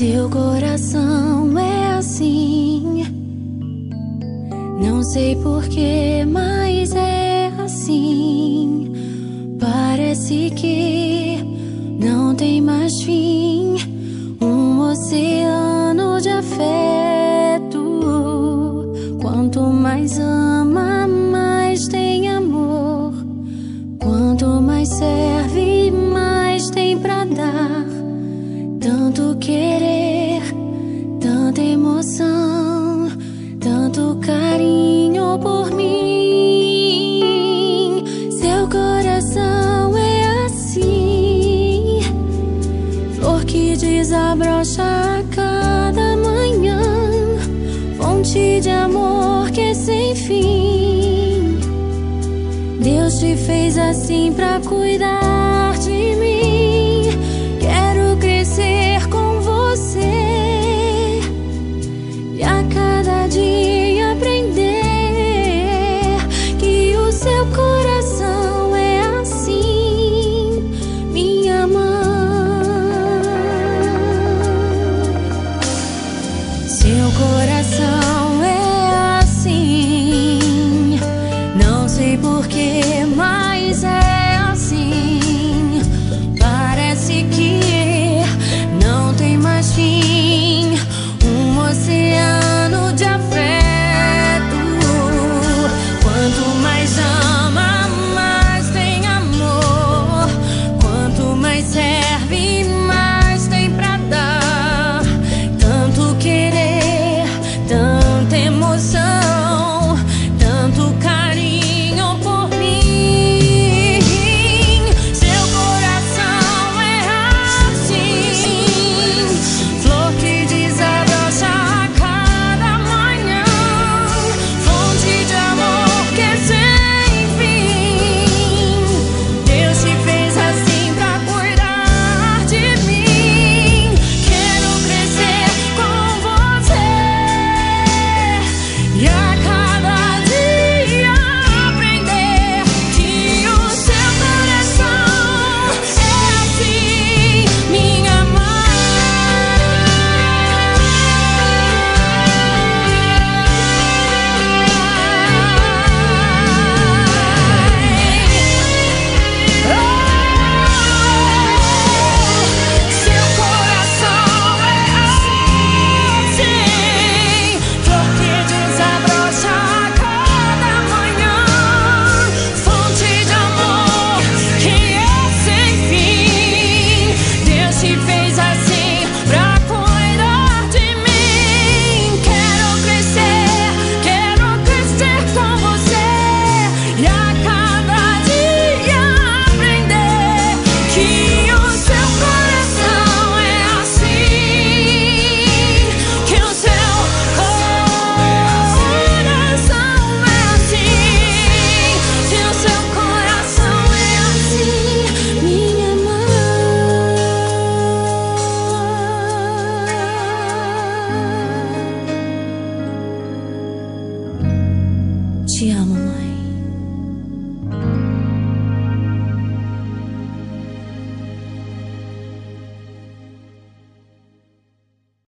Seu coração é assim, não sei porquê, mas é assim. Parece que não tem mais fim, um oceano de afeto. Quanto mais ama, mais tem amor. Quanto mais serve, mais tem pra dar. Tanto querer, tanta emoção, tanto carinho por mim. Seu coração é assim, flor que desabrocha a cada manhã, fonte de amor que é sem fim. Deus te fez assim pra cuidar